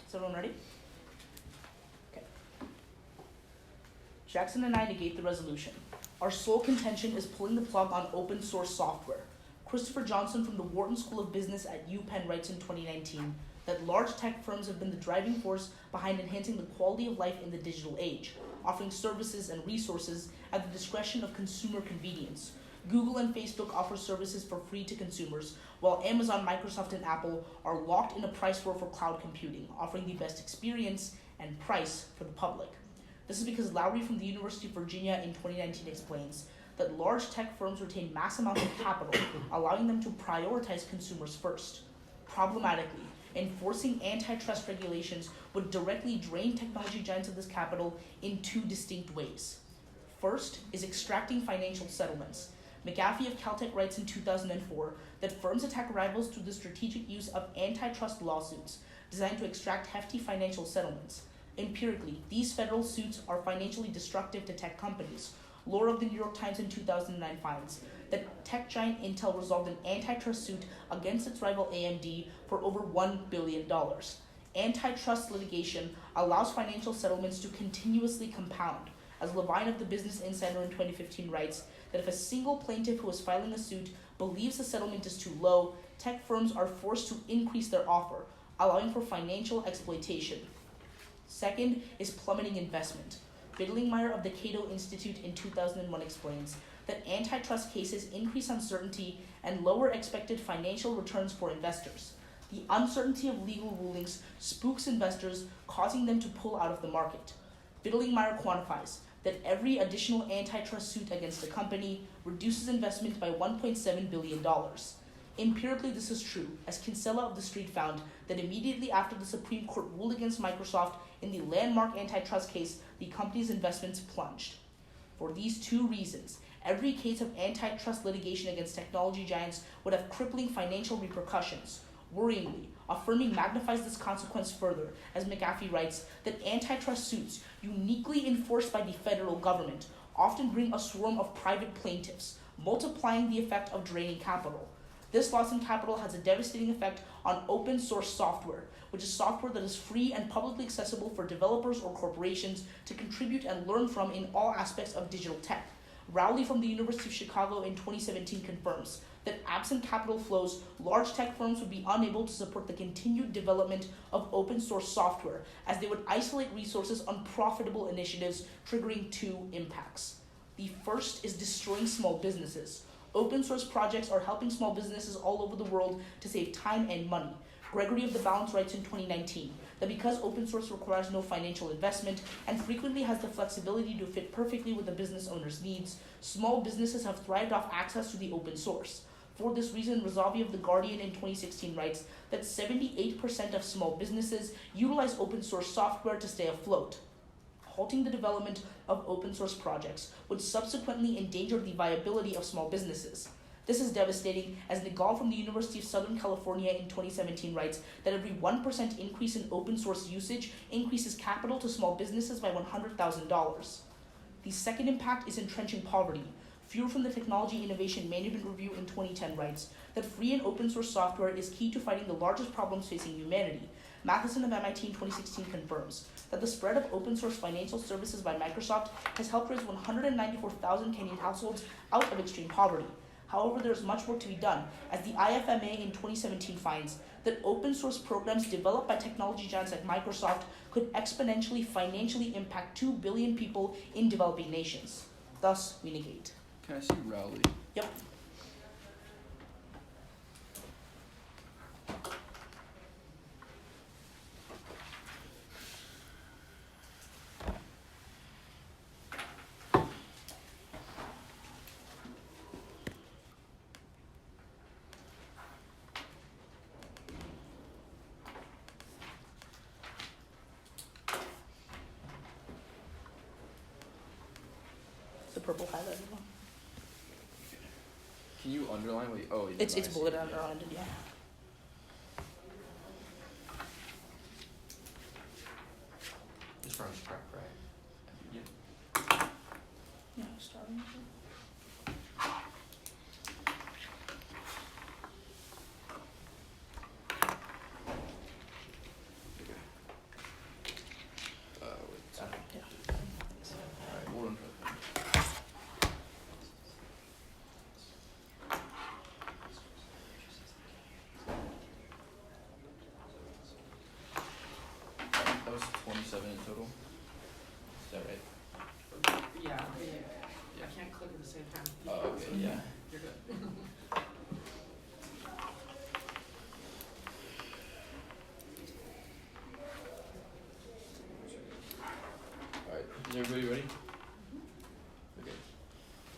Is everyone ready? Okay. Jackson and I negate the resolution. Our sole contention is pulling the plug on open source software. Christopher Johnson from the Wharton School of Business at UPenn writes in 2019 that large tech firms have been the driving force behind enhancing the quality of life in the digital age, offering services and resources at the discretion of consumer convenience. Google and Facebook offer services for free to consumers, while Amazon, Microsoft, and Apple are locked in a price war for cloud computing, offering the best experience and price for the public. This is because Lowry from the University of Virginia in 2019 explains that large tech firms retain mass amounts of capital, allowing them to prioritize consumers first. Problematically, enforcing antitrust regulations would directly drain technology giants of this capital in two distinct ways. First is extracting financial settlements. McAfee of Caltech writes in 2004 that firms attack rivals through the strategic use of antitrust lawsuits designed to extract hefty financial settlements. Empirically, these federal suits are financially destructive to tech companies. Lore of the New York Times in 2009 finds that tech giant Intel resolved an antitrust suit against its rival AMD for over $1 billion. Antitrust litigation allows financial settlements to continuously compound, as Levine of the Business Insider in 2015 writes that if a single plaintiff who is filing a suit believes the settlement is too low, tech firms are forced to increase their offer, allowing for financial exploitation. Second is plummeting investment. Biddlingmeyer of the Cato Institute in 2001 explains that antitrust cases increase uncertainty and lower expected financial returns for investors. The uncertainty of legal rulings spooks investors, causing them to pull out of the market. Biddlingmeyer quantifies that every additional antitrust suit against a company reduces investment by $1.7 billion. Empirically, this is true, as Kinsella of The Street found that immediately after the Supreme Court ruled against Microsoft in the landmark antitrust case, the company's investments plunged. For these two reasons, every case of antitrust litigation against technology giants would have crippling financial repercussions. Worryingly, affirming magnifies this consequence further, as McAfee writes that antitrust suits, uniquely enforced by the federal government, often bring a swarm of private plaintiffs, multiplying the effect of draining capital. This loss in capital has a devastating effect on open source software, which is software that is free and publicly accessible for developers or corporations to contribute and learn from in all aspects of digital tech. Rowley from the University of Chicago in 2017 confirms that absent capital flows, large tech firms would be unable to support the continued development of open source software, as they would isolate resources on profitable initiatives, triggering two impacts. The first is destroying small businesses. Open source projects are helping small businesses all over the world to save time and money. Gregory of the Balance writes in 2019 that because open source requires no financial investment and frequently has the flexibility to fit perfectly with the business owner's needs, small businesses have thrived off access to the open source. For this reason, Razavi of The Guardian in 2016 writes that 78% of small businesses utilize open source software to stay afloat. Halting the development of open source projects would subsequently endanger the viability of small businesses. This is devastating, as Nagal from the University of Southern California in 2017 writes that every 1% increase in open source usage increases capital to small businesses by $100,000. The second impact is entrenching poverty. Fuhr from the Technology Innovation Management Review in 2010 writes that free and open source software is key to fighting the largest problems facing humanity. Matheson of MIT in 2016 confirms that the spread of open source financial services by Microsoft has helped raise 194,000 Kenyan households out of extreme poverty. However, there is much work to be done, as the IFMA in 2017 finds that open source programs developed by technology giants like Microsoft could exponentially financially impact 2 billion people in developing nations. Thus, we negate. Can I see Rowley? Yep. The purple highlighted one. Can you underline what you, oh, It's bullet underlined, yeah. This from prep, right? Yeah, starting. was 27 in total. Is that right? Yeah. I can't click at the same time. Oh, okay, yeah. You're good. Alright, is everybody ready? Okay.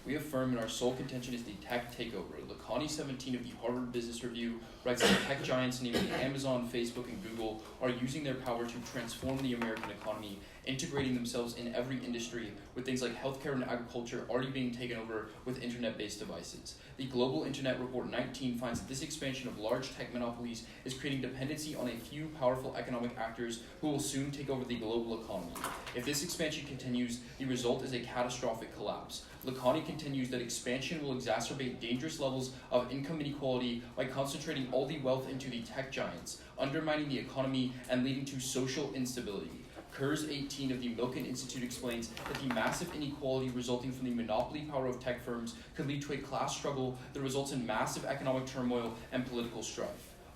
We affirm in our sole contention is the tech takeover. Nats19 of the Harvard Business Review writes that tech giants, namely Amazon, Facebook, and Google, are using their power to transform the American economy, integrating themselves in every industry, with things like healthcare and agriculture already being taken over with internet-based devices. The Global Internet Report 19 finds that this expansion of large tech monopolies is creating dependency on a few powerful economic actors who will soon take over the global economy. If this expansion continues, the result is a catastrophic collapse. Lakhani continues that expansion will exacerbate dangerous levels of income inequality by concentrating all the wealth into the tech giants, undermining the economy and leading to social instability. Kurz 18 of the Milken Institute explains that the massive inequality resulting from the monopoly power of tech firms could lead to a class struggle that results in massive economic turmoil and political strife.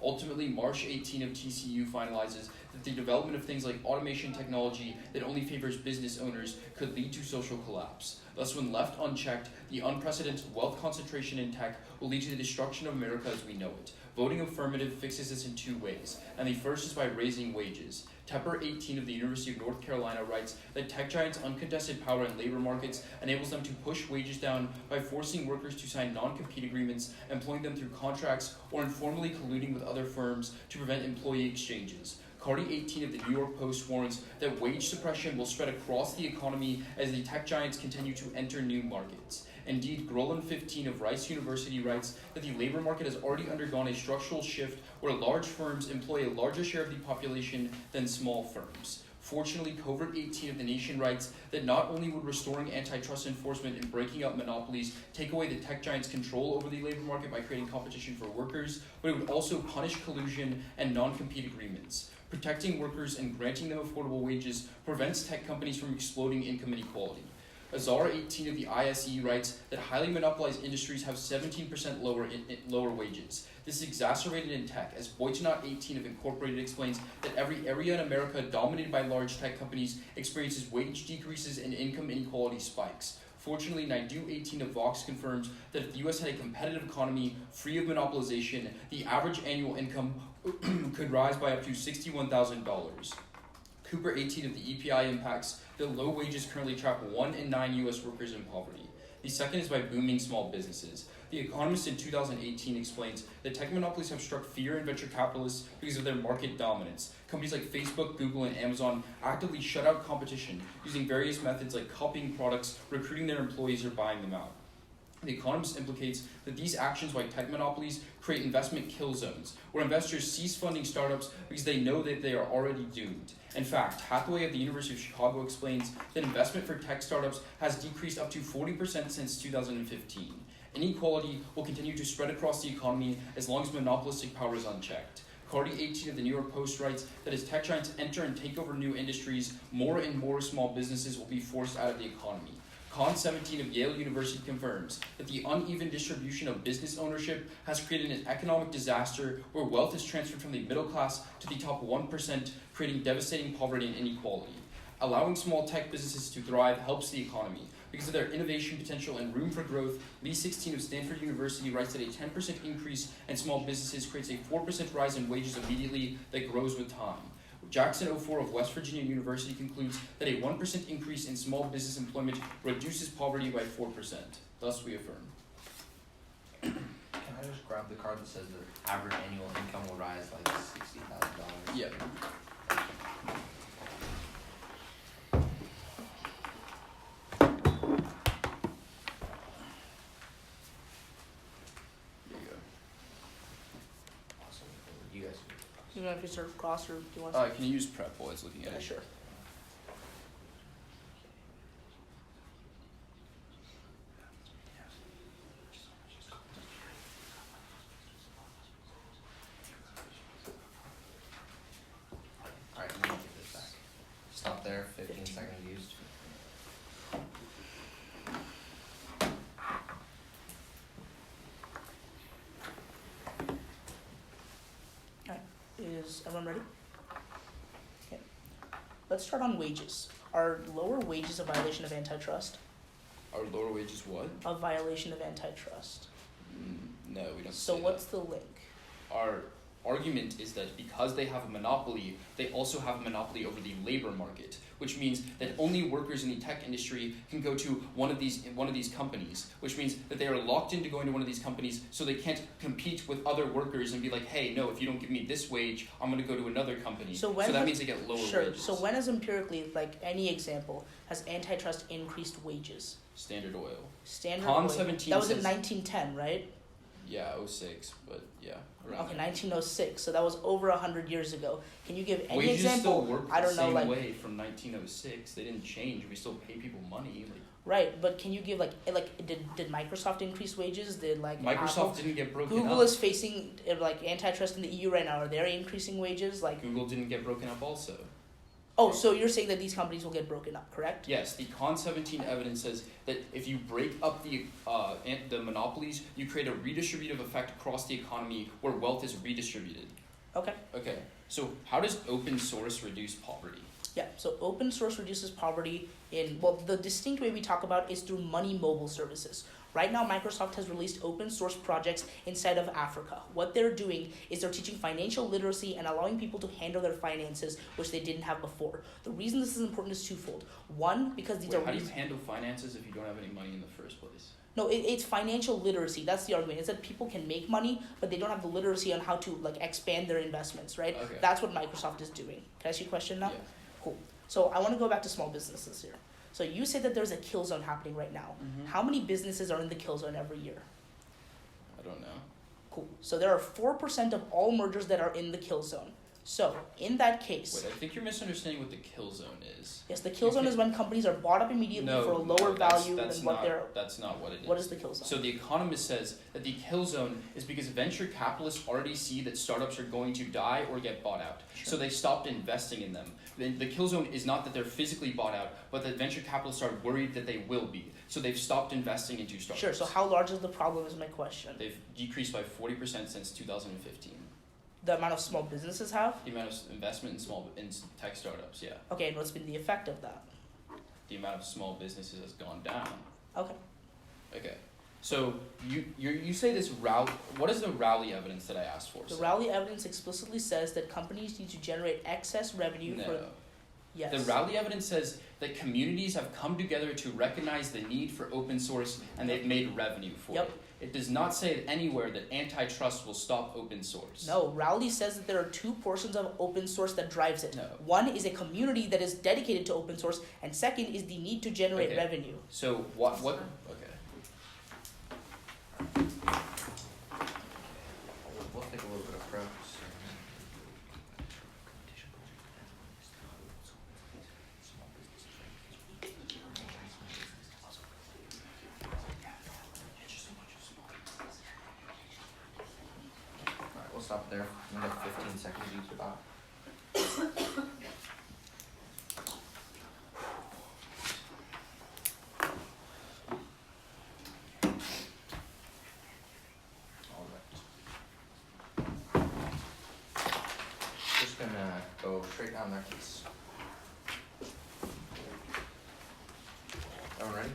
Ultimately, Marsh 18 of TCU finalizes that the development of things like automation technology that only favors business owners could lead to social collapse. Thus, when left unchecked, the unprecedented wealth concentration in tech will lead to the destruction of America as we know it. Voting affirmative fixes this in two ways, and the first is by raising wages. Tepper 18 of the University of North Carolina writes that tech giants' uncontested power in labor markets enables them to push wages down by forcing workers to sign non-compete agreements, employing them through contracts, or informally colluding with other firms to prevent employee exchanges. Cardi 18 of the New York Post warns that wage suppression will spread across the economy as the tech giants continue to enter new markets. Indeed, Groland 15 of Rice University writes that the labor market has already undergone a structural shift where large firms employ a larger share of the population than small firms. Fortunately, Covert 18 of The Nation writes that not only would restoring antitrust enforcement and breaking up monopolies take away the tech giants' control over the labor market by creating competition for workers, but it would also punish collusion and non-compete agreements. Protecting workers and granting them affordable wages prevents tech companies from exploding income inequality. Azar 18 of the ISE writes that highly monopolized industries have 17% lower wages. This is exacerbated in tech, as Boytonot 18 of Incorporated explains that every area in America dominated by large tech companies experiences wage decreases and income inequality spikes. Fortunately, Naidu 18 of Vox confirms that if the U.S. had a competitive economy free of monopolization, the average annual income could rise by up to $61,000. Cooper 18 of the EPI impacts that low wages currently trap 1 in 9 U.S. workers in poverty. The second is by booming small businesses. The Economist in 2018 explains that tech monopolies have struck fear in venture capitalists because of their market dominance. Companies like Facebook, Google, and Amazon actively shut out competition using various methods like copying products, recruiting their employees, or buying them out. The Economist implicates that these actions by tech monopolies create investment kill zones, where investors cease funding startups because they know that they are already doomed. In fact, Hathaway at the University of Chicago explains that investment for tech startups has decreased up to 40% since 2015. Inequality will continue to spread across the economy as long as monopolistic power is unchecked. Cardi 18 of the New York Post writes that as tech giants enter and take over new industries, more and more small businesses will be forced out of the economy. Con 17 of Yale University confirms that the uneven distribution of business ownership has created an economic disaster where wealth is transferred from the middle class to the top 1%, creating devastating poverty and inequality. Allowing small tech businesses to thrive helps the economy. Because of their innovation potential and room for growth, Lee 16 of Stanford University writes that a 10% increase in small businesses creates a 4% rise in wages immediately that grows with time. Jackson 04 of West Virginia University concludes that a 1% increase in small business employment reduces poverty by 4%. Thus, we affirm. Can I just grab the card that says the average annual income will rise like $60,000? Yeah. Awesome. You guys can do You know if you start cross or do you want Can you use prep while it's looking at Yeah, it? sure. Alright, I'm gonna give this back. Stop there, 15 seconds used. Is everyone ready? Okay. Let's start on wages. Are lower wages a violation of antitrust? Are lower wages what? A violation of antitrust. No, we don't So say what's the link? that. Our argument is that because they have a monopoly, they also have a monopoly over the labor market, which means that only workers in the tech industry can go to one of these companies, which means that they are locked into going to one of these companies, so they can't compete with other workers and be like, hey, no, if you don't give me this wage, I'm going to go to another company. So that means they get lower wages. So when has empirically, like any example, has antitrust increased wages? Standard Oil. Standard Con Oil. 17 That was in says- 1910, right? Yeah, 06, but yeah, around Okay, there. 1906. So that was over 100 years ago. Can you give any Wages example? still work I don't the know, same like way from 1906. They didn't change. We still pay people money. Like, right, but can you give like did Microsoft increase wages? Did like Microsoft Apple? didn't get broken Google up. is facing like antitrust in the EU right now. Are they increasing wages? Like Google didn't get broken up also. oh, so you're saying that these companies will get broken up, correct? Yes, the Con 17 evidence says that if you break up the monopolies, you create a redistributive effect across the economy where wealth is redistributed. Okay. Okay, so how does open source reduce poverty? Yeah, so open source reduces poverty in, well, the distinct way we talk about is through money mobile services. Right now, Microsoft has released open source projects inside of Africa. What they're doing is they're teaching financial literacy and allowing people to handle their finances, which they didn't have before. The reason this is important is twofold. One, because these How do you handle finances if you don't have any money in the first place? No, it's financial literacy. That's the argument. It's that people can make money, but they don't have the literacy on how to like expand their investments, right? Okay. That's what Microsoft is doing. Can I ask you a question now? Yeah. Cool. So I want to go back to small businesses here. So you said that there's a kill zone happening right now. Mhm. How many businesses are in the kill zone every year? I don't know. Cool. So there are 4% of all mergers that are in the kill zone. So in that case, Wait, I think you're misunderstanding what the kill zone is. yes, the kill zone is when companies are bought up immediately for a lower value than what they're. That's not what it is. What is the kill zone? So The Economist says that the kill zone is because venture capitalists already see that startups are going to die or get bought out. Sure. So they stopped investing in them. The kill zone is not that they're physically bought out, but that venture capitalists are worried that they will be. So they've stopped investing into startups. Sure. So how large is the problem is my question. They've decreased by 40% since 2015. The amount of small businesses have? The amount of investment in tech startups, yeah. Okay, and what's been the effect of that? The amount of small businesses has gone down. Okay. Okay. So you say this rally. What is the rally evidence that I asked for? The say? rally evidence explicitly says that companies need to generate excess revenue No. for. Yes. The rally evidence says that communities have come together to recognize the need for open source and they've made revenue for Yep. it. It does not say anywhere that antitrust will stop open source. No, Rowley says that there are two portions of open source that drives it. No. One is a community that is dedicated to open source, and second is the need to generate Okay. revenue. So what okay. We'll take a little bit of prep. Alright, we'll stop there. We have 15 seconds each about. Just gonna go straight down their case. Everyone ready?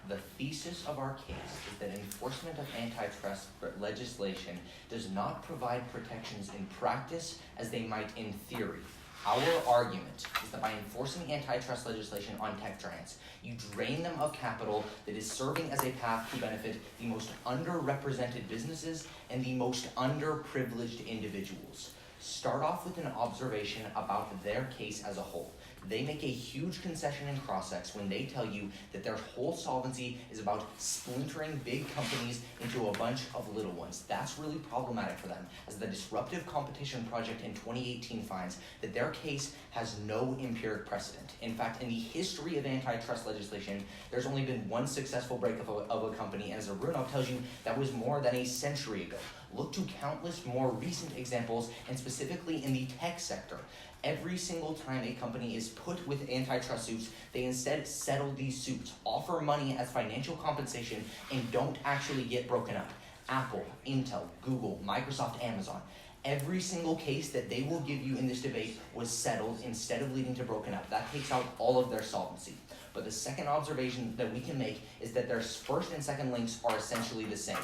The thesis of our case is that enforcement of antitrust legislation does not provide protections in practice as they might in theory. Our argument is that by enforcing antitrust legislation on tech giants, you drain them of capital that is serving as a path to benefit the most underrepresented businesses and the most underprivileged individuals. Start off with an observation about their case as a whole. They make a huge concession in cross-ex when they tell you that their whole solvency is about splintering big companies into a bunch of little ones. That's really problematic for them, as the Disruptive Competition Project in 2018 finds that their case has no empiric precedent. In fact, in the history of antitrust legislation, there's only been one successful breakup of a company, and as Arunov tells you, that was more than a century ago. Look to countless more recent examples, and specifically in the tech sector. Every single time a company is put with antitrust suits, they instead settle these suits, offer money as financial compensation, and don't actually get broken up. Apple, Intel, Google, Microsoft, Amazon. Every single case that they will give you in this debate was settled instead of leading to broken up. That takes out all of their solvency. But the second observation that we can make is that their first and second links are essentially the same.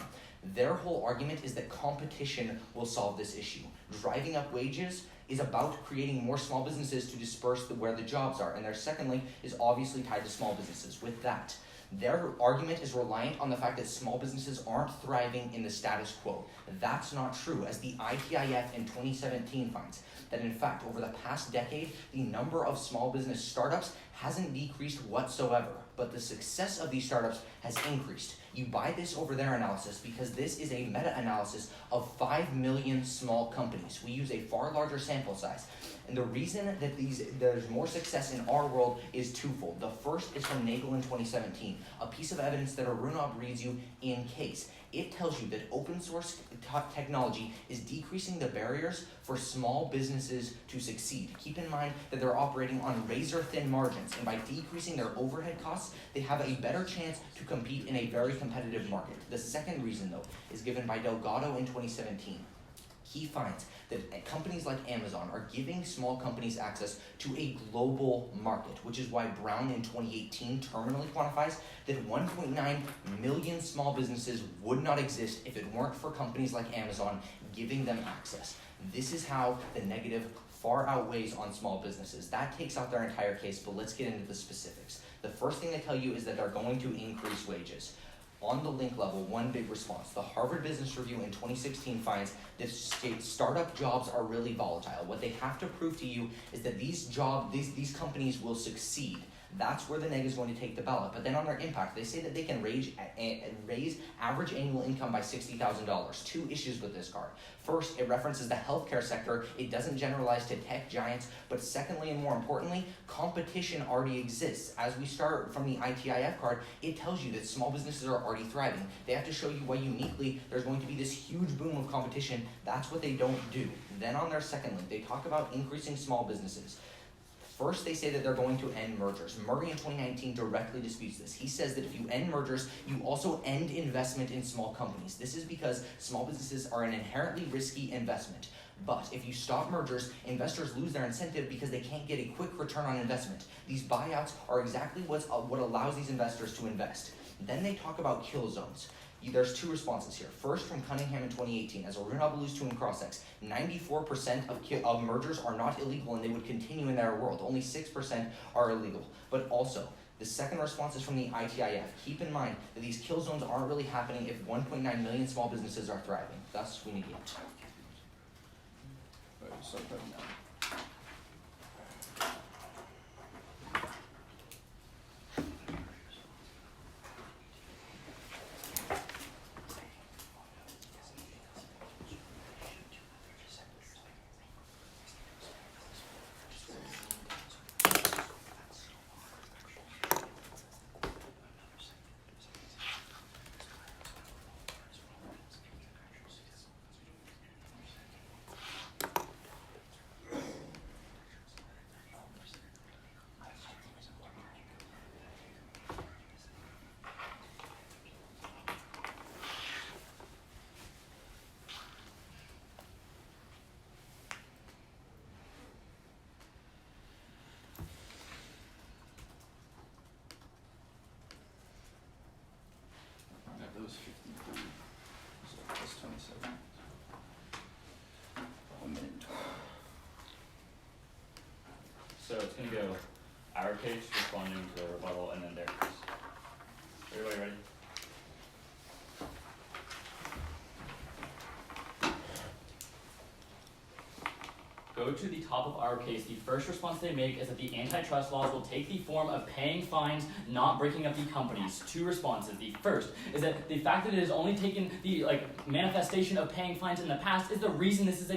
Their whole argument is that competition will solve this issue. Driving up wages is about creating more small businesses to disperse where the jobs are. And their second link is obviously tied to small businesses. With that, their argument is reliant on the fact that small businesses aren't thriving in the status quo. That's not true, as the ITIF in 2017 finds that in fact over the past decade, the number of small business startups hasn't decreased whatsoever, but the success of these startups has increased. You buy this over their analysis because this is a meta-analysis of 5 million small companies. We use a far larger sample size. And the reason that there's more success in our world is twofold. The first is from Nagel in 2017, a piece of evidence that Arunab reads you in case. It tells you that open source technology is decreasing the barriers for small businesses to succeed. Keep in mind that they're operating on razor-thin margins, and by decreasing their overhead costs, they have a better chance to compete in a very competitive market. The second reason, though, is given by Delgado in 2017. He finds that companies like Amazon are giving small companies access to a global market, which is why Brown in 2018 terminally quantifies that 1.9 million small businesses would not exist if it weren't for companies like Amazon giving them access. This is how the negative far outweighs on small businesses. That takes out their entire case, but let's get into the specifics. The first thing they tell you is that they're going to increase wages. On the link level, one big response. The Harvard Business Review in 2016 finds that startup jobs are really volatile. What they have to prove to you is that these companies will succeed. That's where the neg is going to take the ballot. But then on their impact, they say that they can raise average annual income by $60,000. Two issues with this card. First, it references the healthcare sector. It doesn't generalize to tech giants. But secondly, and more importantly, competition already exists. As we start from the ITIF card, it tells you that small businesses are already thriving. They have to show you why uniquely there's going to be this huge boom of competition. That's what they don't do. Then on their second link, they talk about increasing small businesses. First, they say that they're going to end mergers. Murray in 2019 directly disputes this. He says that if you end mergers, you also end investment in small companies. This is because small businesses are an inherently risky investment. But if you stop mergers, investors lose their incentive because they can't get a quick return on investment. These buyouts are exactly what allows these investors to invest. Then they talk about kill zones. There's two responses here. First, from Cunningham in 2018, as Arunab alludes to in Crossex, 94% of mergers are not illegal and they would continue in their world. Only 6% are illegal. But also, the second response is from the ITIF. Keep in mind that these kill zones aren't really happening if 1.9 million small businesses are thriving. Thus, we negate. Alright, start typing now. That was 53, so plus 27. 1 minute and 20. So it's going to go our case responding to the rebuttal and then their case. Everybody ready? Go to the top of our case. The first response they make is that the antitrust laws will take the form of paying fines, not breaking up the companies. Two responses. The first is that the fact that it has only taken the manifestation of paying fines in the past is the reason this is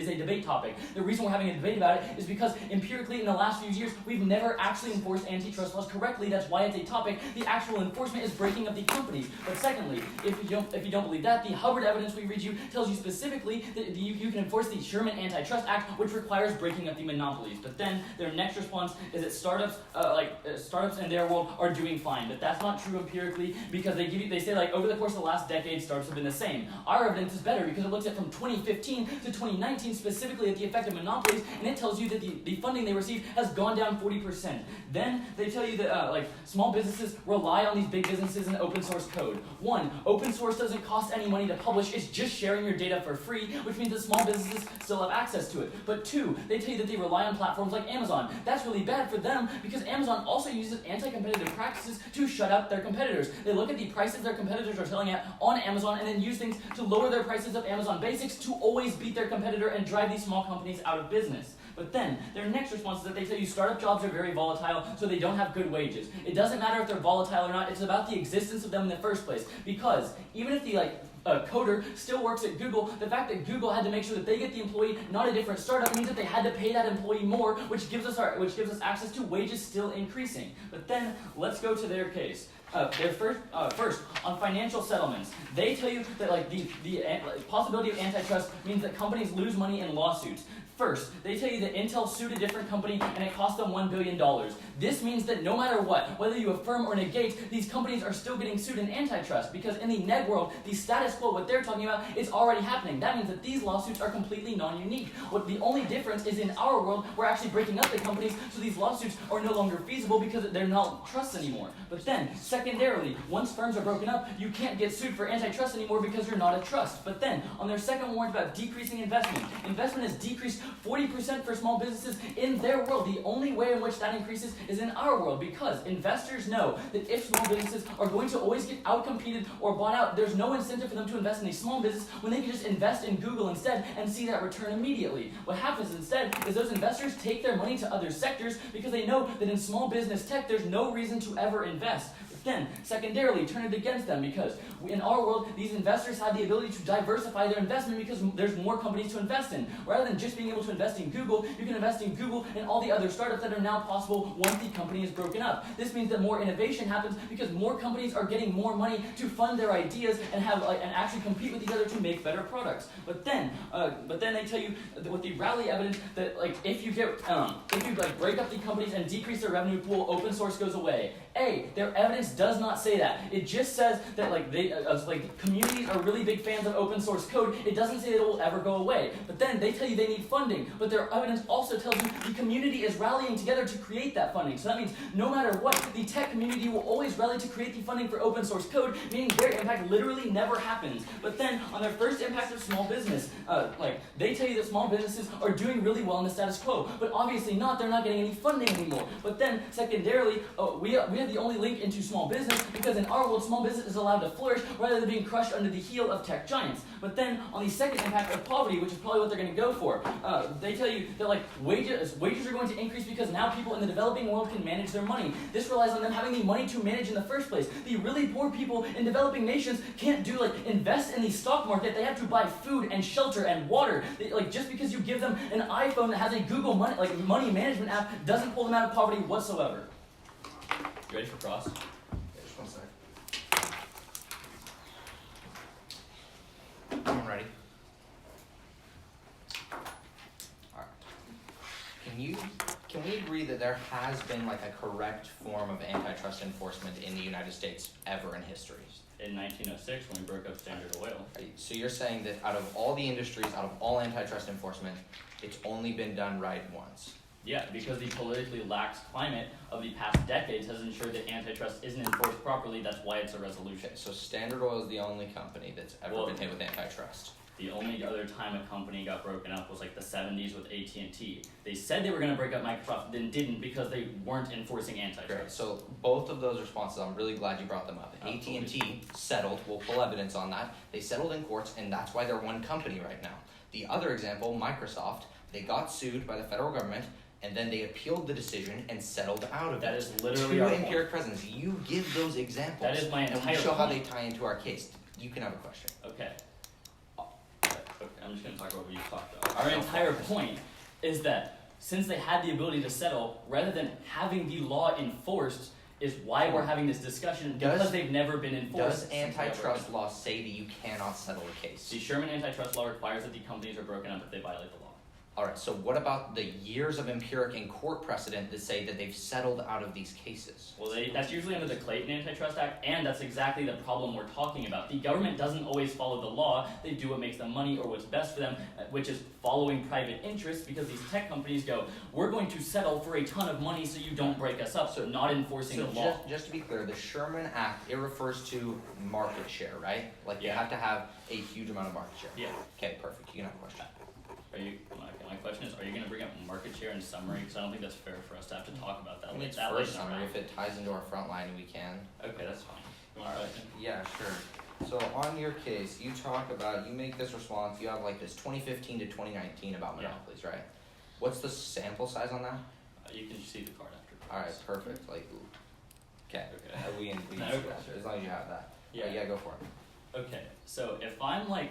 a debate topic. The reason we're having a debate about it is because empirically in the last few years we've never actually enforced antitrust laws correctly. That's why it's a topic. The actual enforcement is breaking up the companies. But secondly, if you don't believe that, the Hubbard evidence we read you tells you specifically that you can enforce the Sherman Antitrust Act which requires breaking up the monopolies. But then their next response is that startups in their world are doing fine. But that's not true empirically, because they say like over the course of the last decade, startups have been the same. Our evidence is better because it looks at from 2015 to 2019 specifically at the effect of monopolies, and it tells you that the funding they receive has gone down 40%. Then they tell you that small businesses rely on these big businesses and open source code. One, open source doesn't cost any money to publish, it's just sharing your data for free, which means that small businesses still have access to it. But two, they tell you that they rely on platforms like Amazon. That's really bad for them because Amazon also uses anti-competitive practices to shut out their competitors. They look at the prices their competitors are selling at on Amazon and then use things to lower their prices of Amazon Basics to always beat their competitor and drive these small companies out of business. But then, their next response is that they tell you startup jobs are very volatile, so they don't have good wages. It doesn't matter if they're volatile or not, it's about the existence of them in the first place. Because even if the coder still works at Google, the fact that Google had to make sure that they get the employee, not a different startup, means that they had to pay that employee more, which gives us access to wages still increasing. But then, let's go to their case. First, on financial settlements, they tell you that the possibility of antitrust means that companies lose money in lawsuits. First, they tell you that Intel sued a different company and it cost them $1 billion. This means that no matter what, whether you affirm or negate, these companies are still getting sued in antitrust, because in the neg world, the status quo, what they're talking about, is already happening. That means that these lawsuits are completely non-unique. What the only difference is in our world, we're actually breaking up the companies, so these lawsuits are no longer feasible because they're not trusts anymore. But then, secondarily, once firms are broken up, you can't get sued for antitrust anymore because you're not a trust. But then, on their second warrant about decreasing investment has decreased 40% for small businesses in their world. The only way in which that increases is in our world, because investors know that if small businesses are going to always get outcompeted or bought out, there's no incentive for them to invest in a small business when they can just invest in Google instead and see that return immediately. What happens instead is those investors take their money to other sectors because they know that in small business tech there's no reason to ever invest. Then, secondarily, turn it against them, because in our world, these investors have the ability to diversify their investment because there's more companies to invest in. Rather than just being able to invest in Google, you can invest in Google and all the other startups that are now possible once the company is broken up. This means that more innovation happens because more companies are getting more money to fund their ideas and and actually compete with each other to make better products. But then they tell you that with the rally evidence that if you break up the companies and decrease their revenue pool, open source goes away. Their evidence does not say that. It just says that communities are really big fans of open source code. It doesn't say that it will ever go away. But then they tell you they need funding. But their evidence also tells you the community is rallying together to create that funding. So that means no matter what, the tech community will always rally to create the funding for open source code, meaning their impact literally never happens. But then on their first impact of small business, they tell you that small businesses are doing really well in the status quo. But obviously not. They're not getting any funding anymore. But then secondarily, we have the only link into small business because in our world, small business is allowed to flourish rather than being crushed under the heel of tech giants. But then on the second impact of poverty, which is probably what they're going to go for, they tell you that wages are going to increase because now people in the developing world can manage their money. This relies on them having the money to manage in the first place. The really poor people in developing nations can't invest in the stock market. They have to buy food and shelter and water. Just because you give them an iPhone that has a Google money management app doesn't pull them out of poverty whatsoever. You ready for cross? Just one sec. I'm ready. Alright. Can we agree that there has been a correct form of antitrust enforcement in the United States ever in history? In 1906, when we broke up Standard Oil. Right. So you're saying that out of all the industries, out of all antitrust enforcement, it's only been done right once? Yeah, because the politically lax climate of the past decades has ensured that antitrust isn't enforced properly. That's why it's a resolution. Okay, so Standard Oil is the only company that's ever been hit with antitrust. The only other time a company got broken up was the 70s with AT&T. They said they were going to break up Microsoft, then didn't because they weren't enforcing antitrust. Great. So both of those responses, I'm really glad you brought them up. AT&T settled. We'll pull evidence on that. They settled in courts, and that's why they're one company right now. The other example, Microsoft, they got sued by the federal government, and then they appealed the decision and settled out of it. That is literally two our empiric precedents. You give those examples, that is my entire and we show point. how they tie into our case. You can have a question. Okay, I'm just going to talk about what you talked about. Our entire point is that since they had the ability to settle, rather than having the law enforced, is why we're having this discussion, because they've never been enforced. Does antitrust law say that you cannot settle a case? The Sherman antitrust law requires that the companies are broken up if they violate the law. Alright, so what about the years of empiric and court precedent that say that they've settled out of these cases? Well, that's usually under the Clayton Antitrust Act, and that's exactly the problem we're talking about. The government doesn't always follow the law. They do what makes them money or what's best for them, which is following private interests, because these tech companies go, we're going to settle for a ton of money so you don't break us up, so not enforcing the law. Just to be clear, the Sherman Act, it refers to market share, right? Like you Yeah. have to have a huge amount of market share. Yeah. Okay, perfect. You can have a question. My question is, are you going to bring up market share in summary? Because I don't think that's fair for us to have to talk about that. I mean, it's that first late in our summary. round. If it ties into our front line, we can. Okay, that's fine. You want to write it? Yeah, sure. So on your case, you talk about, you make this response, you have like this 2015 to 2019 about Yeah. monopolies, right? What's the sample size on that? You can see the card after. Alright, perfect. Like, okay. Okay. We can see Okay. that, as long as you have that. Yeah. Yeah, go for it. Okay, so if I'm like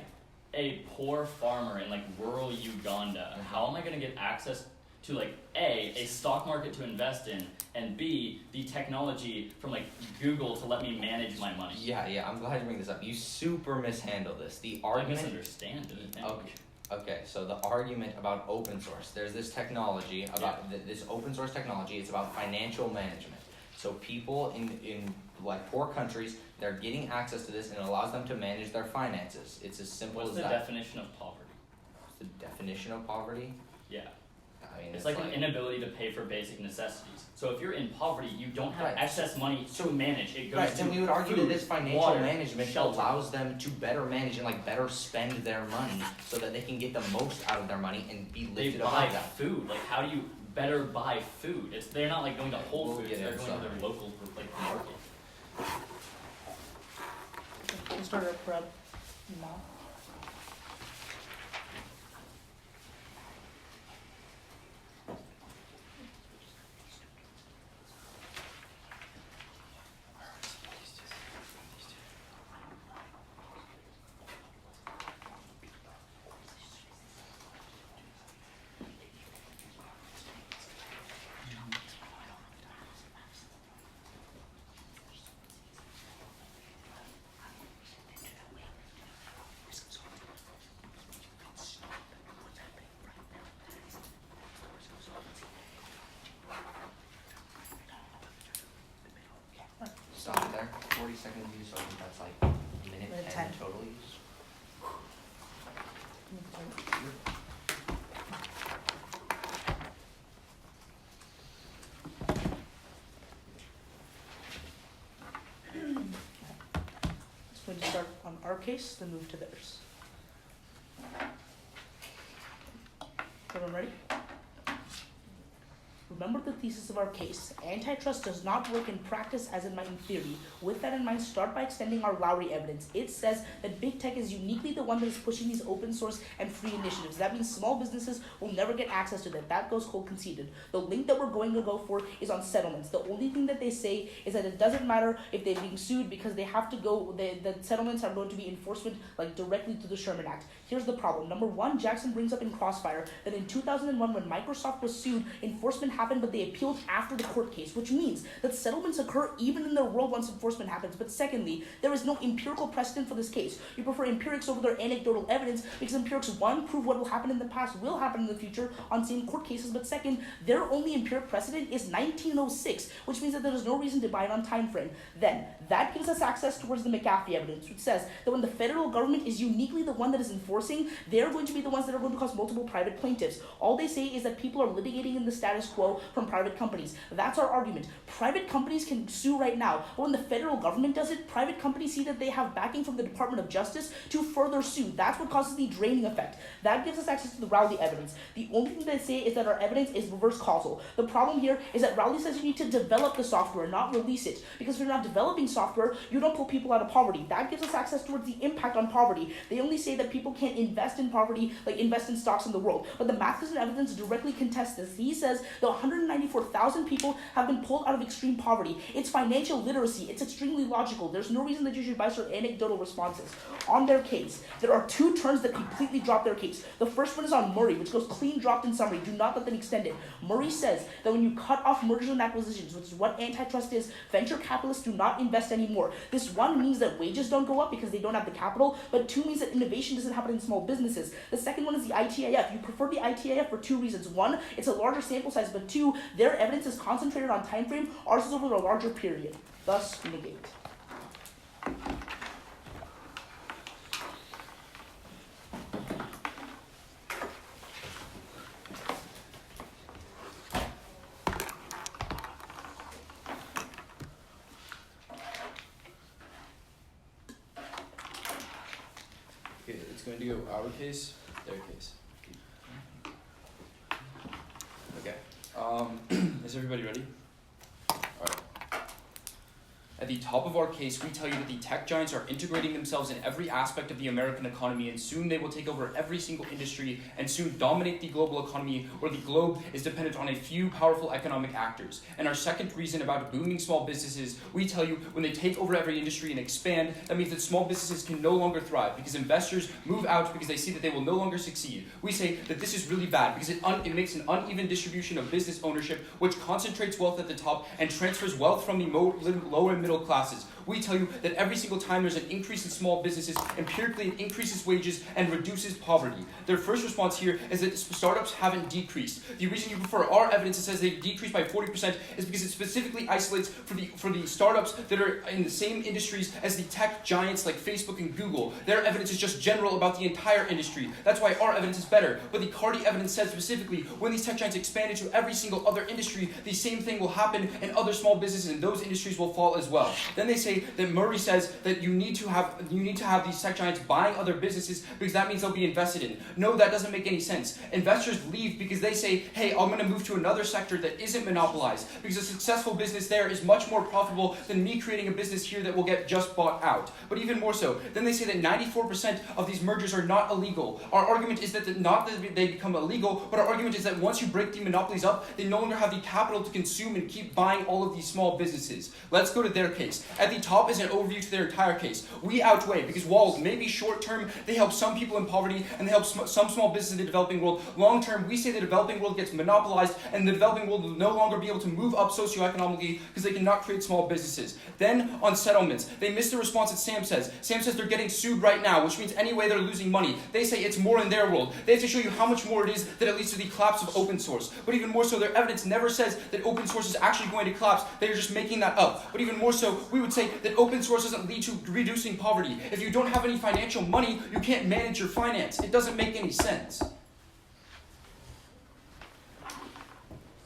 a poor farmer in like rural Uganda, how am I gonna get access to like a stock market to invest in, and B, the technology from like Google to let me manage my money? Yeah, I'm glad you bring this up. You super mishandle this. The I argument. misunderstand it, I think. Okay, so the argument about open source, there's this technology about this open source technology. It's about financial management. So people in like poor countries, they're getting access to this, and it allows them to manage their finances. It's as simple What's as the that. definition of poverty? What's the definition of poverty? Yeah. I mean, It's like an inability to pay for basic necessities. So if you're in poverty, you don't have Right. excess money to manage. It goes Right, to then we would argue food, that this financial water, management shelter. allows them to better manage and like better spend their money so that they can get the most out of their money and be They lifted buy above that. food. Like, how do you better buy food? They're not like going to Whole We'll Foods. get They're into going to some. their local like market. Let's start our prep now. Stop there. 40-second use, so I think that's like a minute Minute 10 10. total use. It's going to start on our case, then move to theirs. Everyone ready? Remember the thesis of our case. Antitrust does not work in practice as it might in theory. With that in mind, start by extending our Lowry evidence. It says that big tech is uniquely the one that is pushing these open source and free initiatives. That means small businesses will never get access to that. That goes cold conceded. The link that we're going to go for is on settlements. The only thing that they say is that it doesn't matter if they're being sued because they have to go, the settlements are going to be enforcement like directly through the Sherman Act. Here's the problem. Number one, Jackson brings up in Crossfire that in 2001 when Microsoft was sued, enforcement happened, but they appealed after the court case, which means that settlements occur even in the world once enforcement happens. But secondly, there is no empirical precedent for this case. You prefer empirics over their anecdotal evidence because empirics, one, prove what will happen in the past will happen in the future on same court cases, but second, their only empiric precedent is 1906, which means that there is no reason to buy it on time frame. Then, that gives us access towards the McAfee evidence, which says that when the federal government is uniquely the one that is enforcing, they're going to be the ones that are going to cause multiple private plaintiffs. All they say is that people are litigating in the status quo from private companies. That's our argument. Private companies can sue right now, but when the federal government does it, private companies see that they have backing from the Department of Justice to further sue. That's what causes the draining effect. That gives us access to the Rowley evidence. The only thing they say is that our evidence is reverse causal. The problem here is that Rowley says you need to develop the software, not release it. Because if you're not developing software, you don't pull people out of poverty. That gives us access towards the impact on poverty. They only say that people can't invest in poverty, like invest in stocks in the world. But the Matheson evidence directly contests this. He says that 194,000 people have been pulled out of extreme poverty. It's financial literacy. It's extremely logical. There's no reason that you should buy certain anecdotal responses. On their case, there are two terms that completely drop their case. The first one is on Murray, which goes clean dropped in summary. Do not let them extend it. Murray says that when you cut off mergers and acquisitions, which is what antitrust is, venture capitalists do not invest anymore. This one means that wages don't go up because they don't have the capital, but two means that innovation doesn't happen targeting small businesses. The second one is the ITIF. You prefer the ITIF for two reasons. One, it's a larger sample size, but two, their evidence is concentrated on time frame. Ours is over a larger period. Thus, we negate. Okay, it's going to go our case, their case. Okay. Is everybody ready? Alright. At the top of our case, we tell you that the tech giants are integrating themselves in every aspect of the American economy, and soon they will take over every single industry and soon dominate the global economy, where the globe is dependent on a few powerful economic actors. And our second reason about booming small businesses, we tell you when they take over every industry and expand, that means that small businesses can no longer thrive because investors move out because they see that they will no longer succeed. We say that this is really bad because it makes an uneven distribution of business ownership, which concentrates wealth at the top and transfers wealth from the lower and middle classes. We tell you that every single time there's an increase in small businesses, empirically it increases wages and reduces poverty. Their first response here is that startups haven't decreased. The reason you prefer our evidence that says they decreased by 40% is because it specifically isolates for the startups that are in the same industries as the tech giants like Facebook and Google. Their evidence is just general about the entire industry. That's why our evidence is better. But the Cardi evidence says specifically when these tech giants expand into every single other industry, the same thing will happen in other small businesses and those industries will fall as well. Then they say that Murray says that you need to have these tech giants buying other businesses because that means they'll be invested in. No, that doesn't make any sense. Investors leave because they say, hey, I'm going to move to another sector that isn't monopolized because a successful business there is much more profitable than me creating a business here that will get just bought out. But even more so, then they say that 94% of these mergers are not illegal. Our argument is that not that they become illegal, but our argument is that once you break the monopolies up, they no longer have the capital to consume and keep buying all of these small businesses. Let's go to their case. At the top is an overview to their entire case. We outweigh because while maybe short term they help some people in poverty and they help some small businesses in the developing world, long term we say the developing world gets monopolized and the developing world will no longer be able to move up socioeconomically because they cannot create small businesses. Then on settlements, they miss the response that Sam says. Sam says they're getting sued right now, which means anyway they're losing money. They say it's more in their world. They have to show you how much more it is that it leads to the collapse of open source. But even more so, their evidence never says that open source is actually going to collapse. They're just making that up. But even more so, we would say that open source doesn't lead to reducing poverty. If you don't have any financial money, you can't manage your finance. It doesn't make any sense.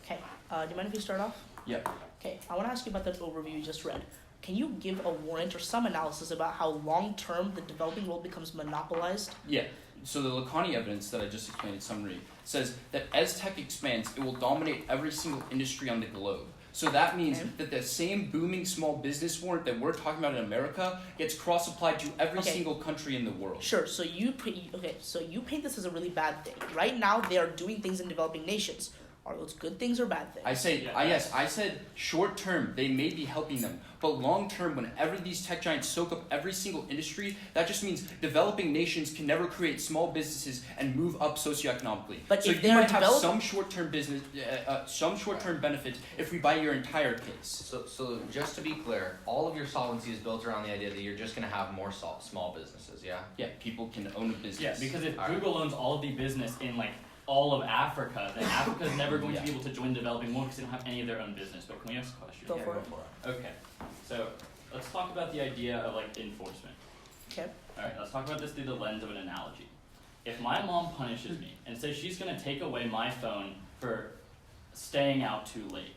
Okay, do you mind if we start off? Yep. Okay, I want to ask you about that overview you just read. Can you give a warrant or some analysis about how long-term the developing world becomes monopolized? Yeah. So the Lakhani evidence that I just explained in summary says that as tech expands, it will dominate every single industry on the globe. So that means that the same booming small business warrant that we're talking about in America gets cross-applied to every single country in the world. Sure. So you paint this as a really bad thing. Right now, they are doing things in developing nations. Are those good things or bad things? I said short term they may be helping them, but long term, whenever these tech giants soak up every single industry, that just means developing nations can never create small businesses and move up socioeconomically. But so if you might have some short-term business, some short-term benefit if we buy your entire case. So just to be clear, all of your solvency is built around the idea that you're just going to have more small businesses, yeah? Yeah, people can own a business. Yeah, because if Google owns all of the business in all of Africa, then Africa's never going to be able to join the developing world because they don't have any of their own business. But can we ask a question? Go for it. Okay, so let's talk about the idea of enforcement. Okay. Alright, let's talk about this through the lens of an analogy. If my mom punishes me and says she's going to take away my phone for staying out too late,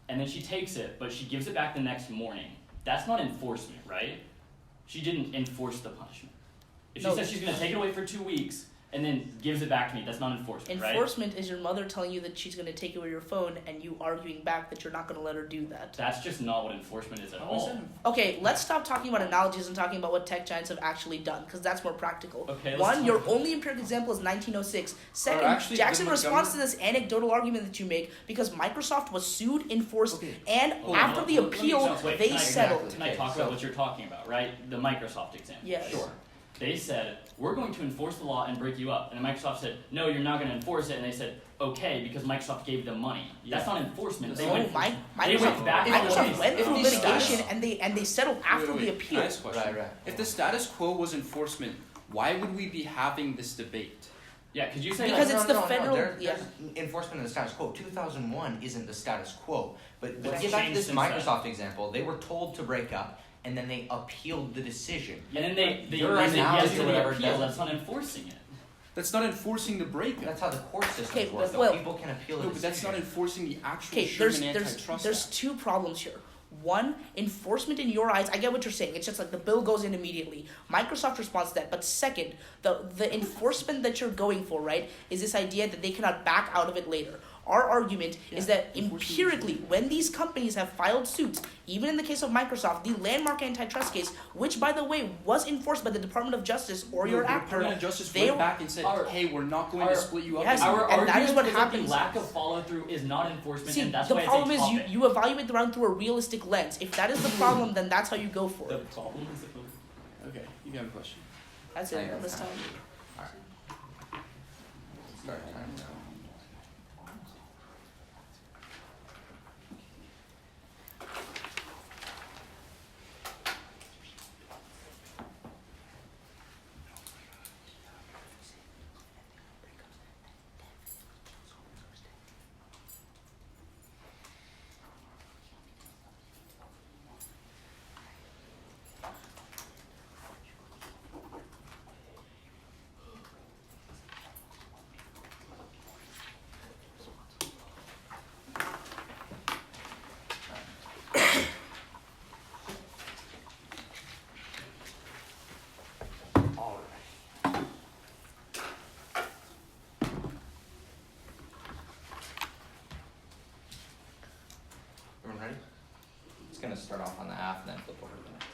and then she takes it, but she gives it back the next morning, that's not enforcement, right? She didn't enforce the punishment. If she says she's going to take it away for 2 weeks, and then gives it back to me, that's not enforcement, right? Enforcement is your mother telling you that she's going to take away your phone and you arguing back that you're not going to let her do that. That's just not what enforcement is at all. Okay, let's stop talking about analogies and talking about what tech giants have actually done, because that's more practical. Okay, one, your only empirical example is 1906. Second, Jackson responds to this anecdotal argument that you make because Microsoft was sued, enforced, and after the appeal, they settled. Can I talk about what you're talking about, right? The Microsoft example. Yes. Sure. They said, we're going to enforce the law and break you up. And Microsoft said, no, you're not going to enforce it. And they said, okay, because Microsoft gave them money. That's not enforcement. Microsoft went through litigation and they settled after the appeal. Right. If the status quo was enforcement, Why would we be having this debate? Yeah, could you say Because like, it's the federal- There's enforcement of the status quo. 2001 isn't the status quo. But What's get back to changed this since then? Microsoft example. They were told to break up, and then they appealed the decision. and then they Your raised it analogy yes to or the whatever appeal, doesn't- that's not enforcing it. That's not enforcing the breakup. That's how the court systems Okay, work. but- well- People can appeal No, the but that's not decision. enforcing the actual Okay, Sherman Antitrust there's Act. two problems here. One, enforcement in your eyes, I get what you're saying. It's just like the bill goes in immediately. Microsoft responds to that. But second, the enforcement that you're going for, right, is this idea that they cannot back out of it later. Our argument is that empirically, when these companies have filed suits, even in the case of Microsoft, the landmark antitrust case, which by the way was enforced by the Department of Justice or your the actor, Department of Justice they- went back and said, Our- hey, we're not going our- to split you up. Yes, anymore." Our and that argument is what was that happens. the lack of follow through is not enforcement, see, and that's the why problem it's a is topic. you evaluate the round through a realistic lens. If that is the problem, then that's how you go for The it. problem is Okay, you got a question. That's I it think this that's time. Start time now. All right. Everyone ready? It's gonna start off on the app and then flip over to the next.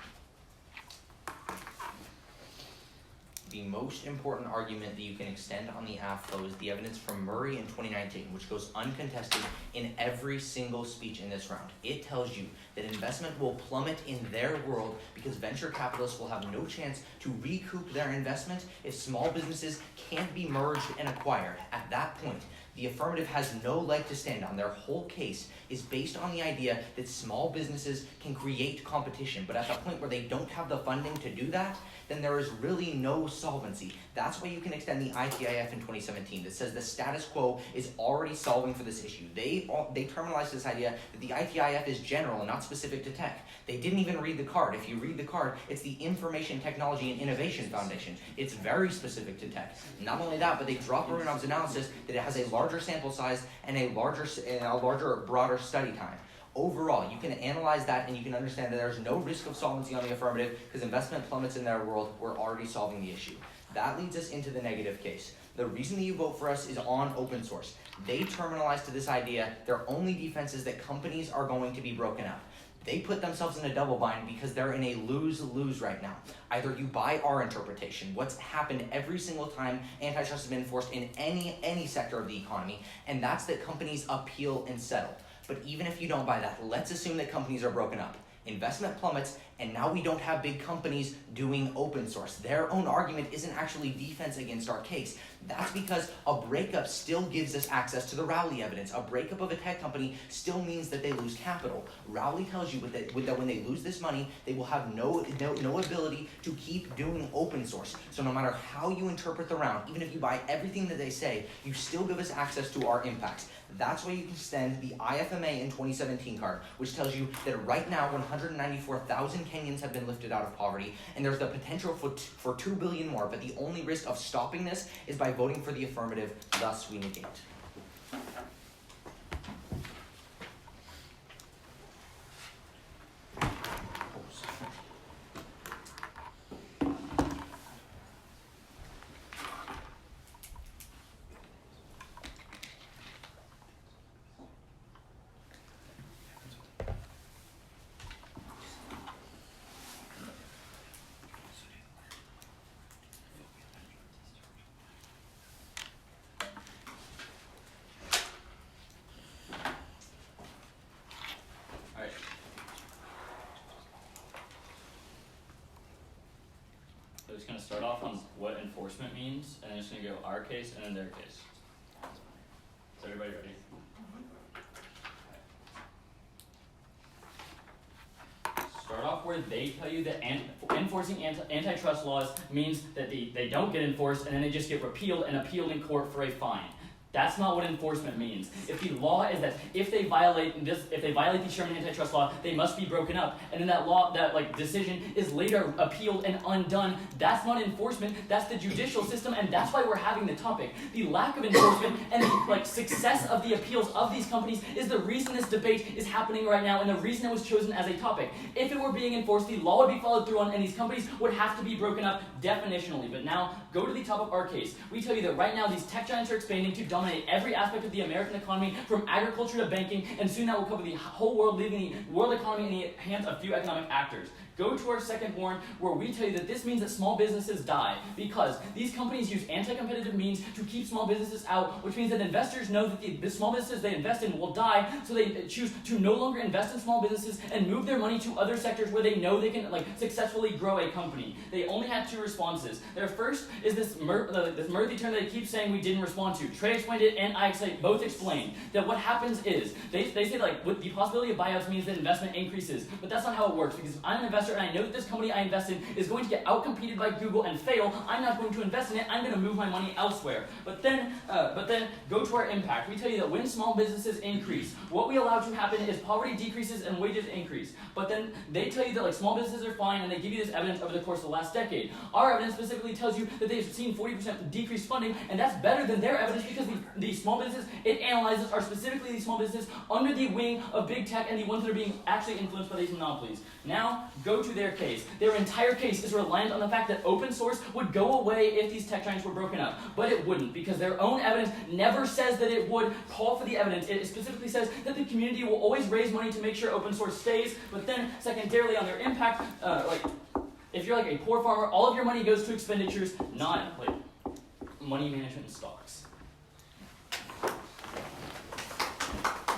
The most important argument that you can extend on the AFFO is the evidence from Murray in 2019, which goes uncontested in every single speech in this round. It tells you that investment will plummet in their world because venture capitalists will have no chance to recoup their investment if small businesses can't be merged and acquired. At that point, the affirmative has no leg to stand on. Their whole case is based on the idea that small businesses can create competition, but at the point where they don't have the funding to do that, then there is really no solvency. That's why you can extend the ITIF in 2017 that says the status quo is already solving for this issue. They terminalized this idea that the ITIF is general and not specific to tech. They didn't even read the card. If you read the card, it's the Information Technology and Innovation Foundation. It's very specific to tech. Not only that, but they drop Romanov's analysis that it has a larger sample size and a larger, broader study time. Overall, you can analyze that and you can understand that there's no risk of solvency on the affirmative because investment plummets in their world. We're already solving the issue. That leads us into the negative case. The reason that you vote for us is on open source. They terminalize to this idea their only defense is that companies are going to be broken up. They put themselves in a double bind because they're in a lose-lose right now. Either you buy our interpretation, what's happened every single time antitrust has been enforced in any sector of the economy, and that's that companies appeal and settle. But even if you don't buy that, let's assume that companies are broken up. Investment plummets, and now we don't have big companies doing open source. Their own argument isn't actually defense against our case. That's because a breakup still gives us access to the Rowley evidence. A breakup of a tech company still means that they lose capital. Rowley tells you that when they lose this money, they will have no ability to keep doing open source. So no matter how you interpret the round, even if you buy everything that they say, you still give us access to our impacts. That's why you can extend the IFMA in 2017 card, which tells you that right now 194,000 Kenyans have been lifted out of poverty, and there's the potential for 2 billion more, but the only risk of stopping this is by voting for the affirmative, thus we negate. Alright. So it's gonna start off on what enforcement means, and then it's gonna go our case and then their case. Is everybody ready? Start off software, they tell you that enforcing antitrust laws means that they don't get enforced and then they just get repealed and appealed in court for a fine. That's not what enforcement means. If the law is that if they violate the Sherman antitrust law, they must be broken up, and then that decision is later appealed and undone, that's not enforcement, that's the judicial system, and that's why we're having the topic. The lack of enforcement and the success of the appeals of these companies is the reason this debate is happening right now, and the reason it was chosen as a topic. If it were being enforced, the law would be followed through on, and these companies would have to be broken up definitionally. But now, go to the top of our case. We tell you that right now these tech giants are expanding to dominate every aspect of the American economy, from agriculture to banking, and soon that will cover the whole world, leaving the world economy in the hands of few economic actors. Go to our second warrant, where we tell you that this means that small businesses die, because these companies use anti-competitive means to keep small businesses out, which means that investors know that the small businesses they invest in will die, so they choose to no longer invest in small businesses and move their money to other sectors where they know they can successfully grow a company. They only had two responses. Their first is this murthy term that they keep saying we didn't respond to. Trey explained it, and I both explained that what happens is they say with the possibility of buyouts means that investment increases, but that's not how it works, because if I'm an investor and I know that this company I invest in is going to get outcompeted by Google and fail, I'm not going to invest in it, I'm going to move my money elsewhere. But then go to our impact. We tell you that when small businesses increase, what we allow to happen is poverty decreases and wages increase. But then they tell you that small businesses are fine, and they give you this evidence over the course of the last decade. Our evidence specifically tells you that they've seen 40% decreased funding, and that's better than their evidence, because the small businesses it analyzes are specifically these small businesses under the wing of big tech and the ones that are being actually influenced by these monopolies. Now, go to their case. Their entire case is reliant on the fact that open source would go away if these tech giants were broken up. But it wouldn't, because their own evidence never says that it would call for the evidence. It specifically says that the community will always raise money to make sure open source stays, but then secondarily on their impact, if you're a poor farmer, all of your money goes to expenditures, not money management and stocks.